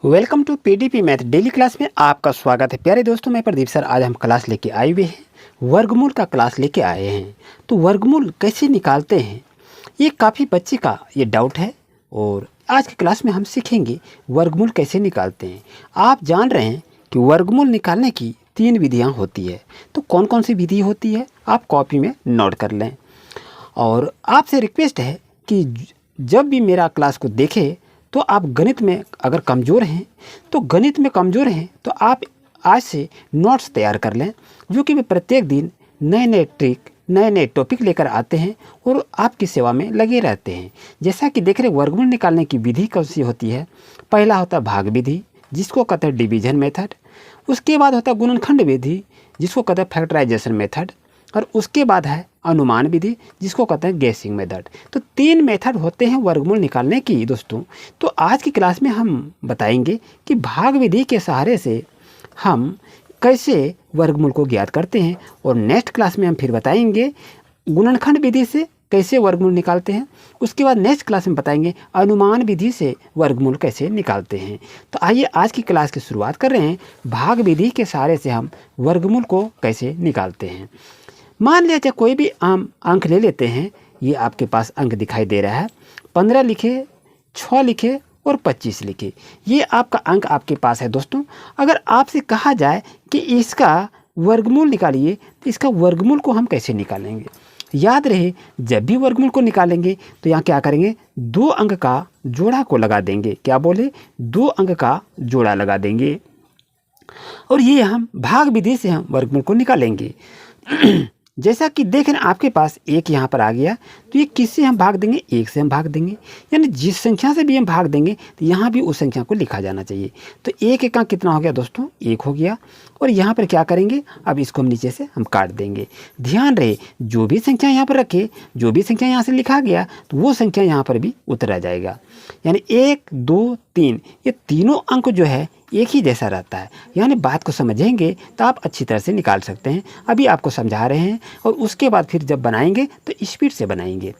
Welcome to PDP math daily class में आपका स्वागत है। प्यारे दोस्तों, मैं प्रदीप सर आज हम क्लास लेके आए हुए हैं, वर्गमूल का क्लास लेके आए हैं। तो वर्गमूल कैसे निकालते हैं, ये काफ़ी बच्चे का ये डाउट है और आज की क्लास में हम सीखेंगे वर्गमूल कैसे निकालते हैं। आप जान रहे हैं कि वर्गमूल निकालने की 3 विधियाँ होती है। तो कौन कौन सी विधि होती है आप कॉपी में नोट कर लें। और आपसे रिक्वेस्ट है कि जब भी मेरा क्लास को देखें तो आप गणित में अगर कमज़ोर हैं तो आप आज से नोट्स तैयार कर लें, जो कि वे प्रत्येक दिन नए नए ट्रिक नए नए टॉपिक लेकर आते हैं और आपकी सेवा में लगे रहते हैं। जैसा कि देख रहे वर्गमूल निकालने की विधि कौन सी होती है। पहला होता है भाग विधि, जिसको कहते हैं डिवीजन मेथड। उसके बाद होता है गुणनखंड विधि, जिसको कहते हैं फैक्टराइजेशन मेथड। और उसके बाद है अनुमान विधि, जिसको कहते हैं गेसिंग मेथड। तो 3 मेथड होते हैं वर्गमूल निकालने की दोस्तों। तो आज की क्लास में हम बताएंगे कि भाग विधि के सहारे से हम कैसे वर्गमूल को ज्ञात करते हैं, और नेक्स्ट क्लास में हम फिर बताएंगे गुणनखंड विधि से कैसे वर्गमूल निकालते हैं। उसके बाद नेक्स्ट क्लास में बताएंगे अनुमान विधि से वर्गमूल कैसे निकालते हैं। तो आइए आज की क्लास की शुरुआत कर रहे हैं। भाग विधि के सहारे से हम वर्गमूल को कैसे निकालते हैं। मान लिया चाहे कोई भी आम अंक ले लेते हैं। ये आपके पास अंक दिखाई दे रहा है, 15 लिखे, 6 लिखे और 25 लिखे। ये आपका अंक आपके पास है दोस्तों। अगर आपसे कहा जाए कि इसका वर्गमूल निकालिए, तो इसका वर्गमूल को हम कैसे निकालेंगे। याद रहे, जब भी वर्गमूल को निकालेंगे तो यहाँ क्या करेंगे, 2 अंक का जोड़ा को लगा देंगे। क्या बोले, 2 अंक का जोड़ा लगा देंगे, और ये हम भाग विधि से हम वर्गमूल को निकालेंगे। जैसा कि देख रहे हैं आपके पास 1 यहाँ पर आ गया, तो ये किससे हम भाग देंगे, 1 से हम भाग देंगे। यानी जिस संख्या से भी हम भाग देंगे तो यहाँ भी उस संख्या को लिखा जाना चाहिए। तो 1 का कितना हो गया दोस्तों, 1 हो गया। और यहाँ पर क्या करेंगे, अब इसको हम नीचे से हम काट देंगे। ध्यान रहे, जो भी संख्या यहाँ पर रखे, जो भी संख्या यहाँ से लिखा गया, तो वो संख्या यहाँ पर भी उतरा जाएगा। यानी 1, 2, 3 ये तीनों अंक जो है एक ही जैसा रहता है। यानी बात को समझेंगे तो आप अच्छी तरह से निकाल सकते हैं। अभी आपको समझा रहे हैं, और उसके बाद फिर जब बनाएंगे तो स्पीड से बनाएंगे।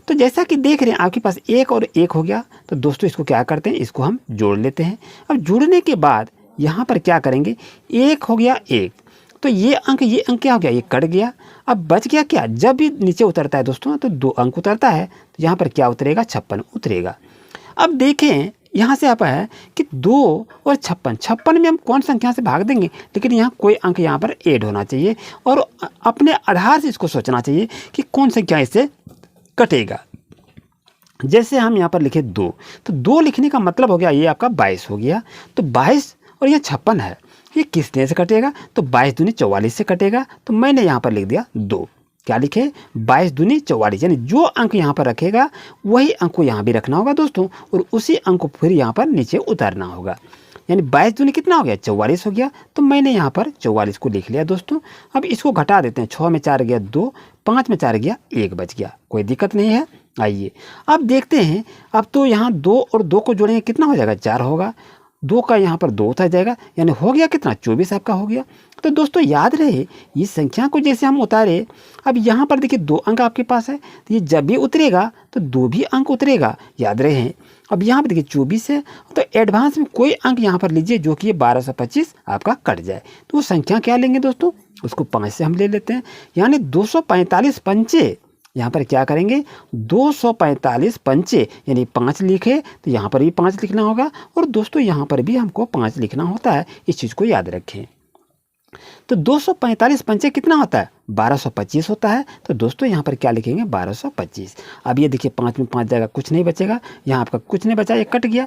तो जैसा कि देख रहे हैं आपके पास 1 और 1 हो गया, तो दोस्तों इसको क्या करते हैं, इसको हम जोड़ लेते हैं। अब जोड़ने के बाद यहाँ पर क्या करेंगे, 1 हो गया 1, तो ये अंक क्या हो गया, ये कट गया। अब बच गया क्या, जब भी नीचे उतरता है दोस्तों तो 2 अंक उतरता है, तो यहाँ पर क्या उतरेगा, 56 उतरेगा। अब देखें यहाँ से आप है कि 2 और 56 में हम कौन संख्या से भाग देंगे, लेकिन यहाँ कोई अंक यहाँ पर ऐड होना चाहिए, और अपने आधार से इसको सोचना चाहिए कि कौन संख्या इससे कटेगा। जैसे हम यहाँ पर लिखे 2, तो 2 लिखने का मतलब हो गया ये आपका 22 हो गया। तो 22 और ये 56 है, ये किसने से कटेगा, तो 22 दूनी 44 से कटेगा। तो मैंने यहाँ पर लिख दिया 2। क्या लिखे, 22 दूनी 44। यानी जो अंक यहाँ पर रखेगा वही अंक को यहाँ भी रखना होगा दोस्तों, और उसी अंक को फिर यहाँ पर नीचे उतारना होगा। यानी 22 दूनी कितना हो गया, 44 हो गया। तो मैंने यहाँ पर 44 को लिख लिया दोस्तों। अब इसको घटा देते हैं, 6 में 4 गया 2, 5 में 4 गया 1 बच गया, कोई दिक्कत नहीं है। आइए अब देखते हैं। अब तो यहाँ 2 और 2 को जोड़ेंगे, कितना हो जाएगा, 4 होगा। 2 का यहाँ पर 2 उतर जाएगा, यानी हो गया कितना, 24 आपका हो गया। तो दोस्तों याद रहे, इस संख्या को जैसे हम उतारे, अब यहाँ पर देखिए 2 अंक आपके पास है, तो ये जब भी उतरेगा तो 2 भी अंक उतरेगा, याद रहे। अब यहाँ पर देखिए 24 है, तो एडवांस में कोई अंक यहाँ पर लीजिए जो कि ये 1225 आपका कट जाए। तो वो संख्या क्या लेंगे दोस्तों, उसको 5 से हम ले लेते हैं। यानी 245 पंचे, यहाँ पर क्या करेंगे, 245 पंचे, यानी 5 लिखे तो यहाँ पर भी 5 लिखना होगा, और दोस्तों यहाँ पर भी हमको 5 लिखना होता है। इस चीज़ को याद रखें। तो 245 पंचे कितना होता है, 1225 होता है। तो दोस्तों यहाँ पर क्या लिखेंगे, 1225। अब ये देखिए 5 में 5 जाएगा, कुछ नहीं बचेगा, यहाँ आपका कुछ नहीं बचा, ये कट गया।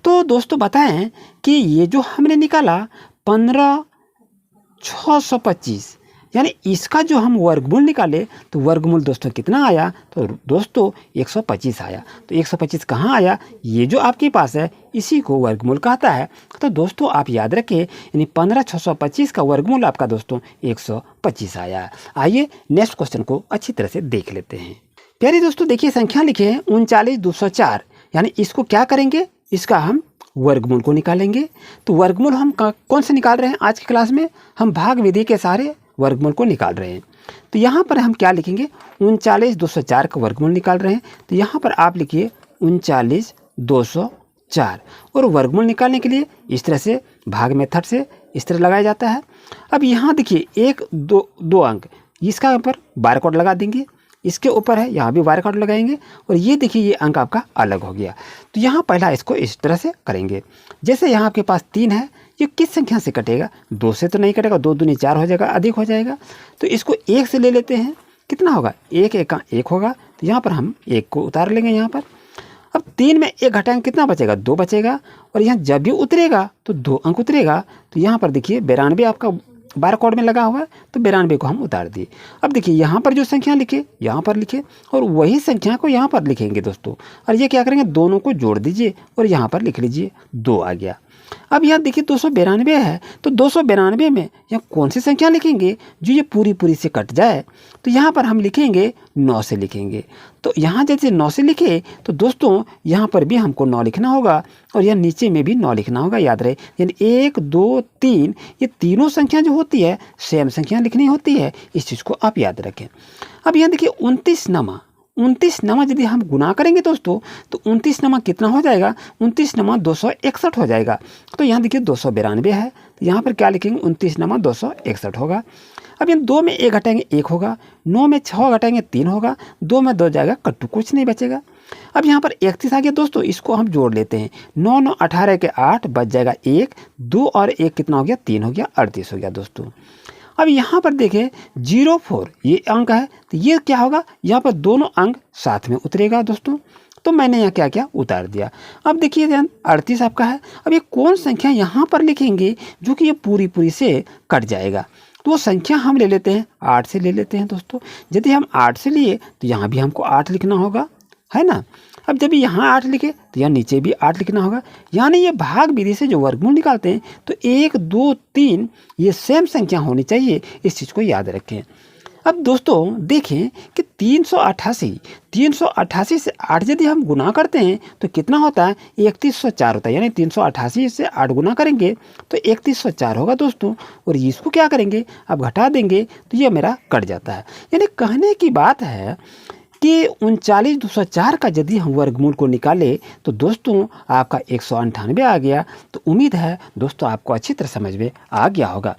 तो दोस्तों बताएं कि ये जो हमने निकाला 15,625, यानी इसका जो हम वर्गमूल निकाले तो वर्गमूल दोस्तों कितना आया, तो दोस्तों 125 आया। तो 125 कहाँ आया, ये जो आपके पास है इसी को वर्गमूल कहता है। तो दोस्तों आप याद रखें, यानी 15,625 का वर्गमूल आपका दोस्तों 125 आया। आइए नेक्स्ट क्वेश्चन को अच्छी तरह से देख लेते हैं। प्यारे दोस्तों देखिए, संख्या लिखे हैं 39,204, यानी इसको क्या करेंगे, इसका हम वर्गमूल को निकालेंगे। तो वर्गमूल हम कौन से निकाल रहे हैं आज की क्लास में, हम भाग विधि के सहारे वर्गमूल को निकाल रहे हैं। तो यहाँ पर हम क्या लिखेंगे, 39,204 का वर्गमूल निकाल रहे हैं। तो यहाँ पर आप लिखिए 39,204। 4। और वर्गमूल निकालने के लिए इस तरह से भाग मेथड से इस तरह लगाया जाता है। अब यहाँ देखिए 1, 2 अंक, इसका ऊपर बार कोड लगा देंगे, इसके ऊपर है यहाँ भी बार कोड लगाएंगे, और ये देखिए ये अंक आपका अलग हो गया। तो यहाँ पहला इसको इस तरह से करेंगे। जैसे यहाँ आपके पास 3 है, ये किस संख्या से कटेगा? 2 से तो नहीं कटेगा, 2 दूनी 4 हो जाएगा, अधिक हो जाएगा। तो इसको 1 से ले लेते हैं, कितना होगा? 1 1 1 होगा, तो यहाँ पर हम 1 को उतार लेंगे यहाँ पर। अब 3 में 1 घटाएंगे, कितना बचेगा? 2 बचेगा, और यहाँ जब भी उतरेगा तो 2 अंक उतरेगा। तो यहाँ पर देखिए 92 आपका बार कोड में लगा हुआ है, तो 92 को हम उतार दिए। अब देखिए यहाँ पर जो संख्या लिखे यहाँ पर लिखे, और वही संख्या को यहाँ पर लिखेंगे दोस्तों। और ये क्या करेंगे? दोनों को जोड़ दीजिए और यहाँ पर लिख लीजिए, 2 आ गया। अब यहाँ देखिए 292 है, तो 292 में यहाँ कौन सी संख्या लिखेंगे जो ये पूरी से कट जाए? तो यहाँ पर हम लिखेंगे 9 से लिखेंगे। तो यहाँ जैसे 9 से लिखे, तो दोस्तों यहाँ पर भी हमको 9 लिखना होगा, और यहाँ नीचे में भी 9 लिखना होगा, याद रहे। यानी 1 2 3 ये तीनों संख्या जो होती है सेम संख्या लिखनी होती है, इस चीज़ को आप याद रखें। अब यहाँ देखिए 29 नमा यदि हम गुना करेंगे दोस्तों, तो 29 नमा कितना हो जाएगा? 29 नमा 261 हो जाएगा। तो यहाँ देखिए 292 है, तो यहाँ पर क्या लिखेंगे? 29 नमा 261 होगा। अब यहाँ 2 में 1 घटाएंगे 1 होगा, 9 में 6 घटाएंगे 3 होगा, 2 में 2 जाएगा, कट्टू कुछ नहीं बचेगा। अब यहाँ पर 31 आ गया दोस्तों, इसको हम जोड़ लेते हैं। 9 9 18 के 8 बच जाएगा 1, 2 और 1 कितना हो गया? 3 हो गया, 38 हो गया दोस्तों। अब यहाँ पर देखें 04 ये अंक है, तो ये क्या होगा? यहाँ पर दोनों अंक साथ में उतरेगा दोस्तों। तो मैंने यहाँ क्या किया? उतार दिया। अब देखिए ध्यान 38 आपका है। अब ये कौन संख्या यहाँ पर लिखेंगे जो कि ये पूरी से कट जाएगा? तो वो संख्या हम ले लेते हैं 8 से ले लेते हैं दोस्तों। यदि हम 8 से लिए तो यहाँ भी हमको 8 लिखना होगा, है ना। अब जब यहाँ 8 लिखे तो यहाँ नीचे भी 8 लिखना होगा। यानी ये भाग विधि से जो वर्गमूल निकालते हैं तो 1 2 3 ये सेम संख्या होनी चाहिए, इस चीज़ को याद रखें। अब दोस्तों देखें कि 388 से 8 यदि हम गुना करते हैं तो कितना होता है? 3104 होता है। यानी 388 से 8 गुना करेंगे तो 3104 होगा दोस्तों। और इसको क्या करेंगे? अब घटा देंगे तो ये मेरा कट जाता है। यानी कहने की बात है कि 39204 का यदि हम वर्गमूल को निकाले तो दोस्तों आपका 198 आ गया। तो उम्मीद है दोस्तों आपको अच्छी तरह समझ में आ गया होगा।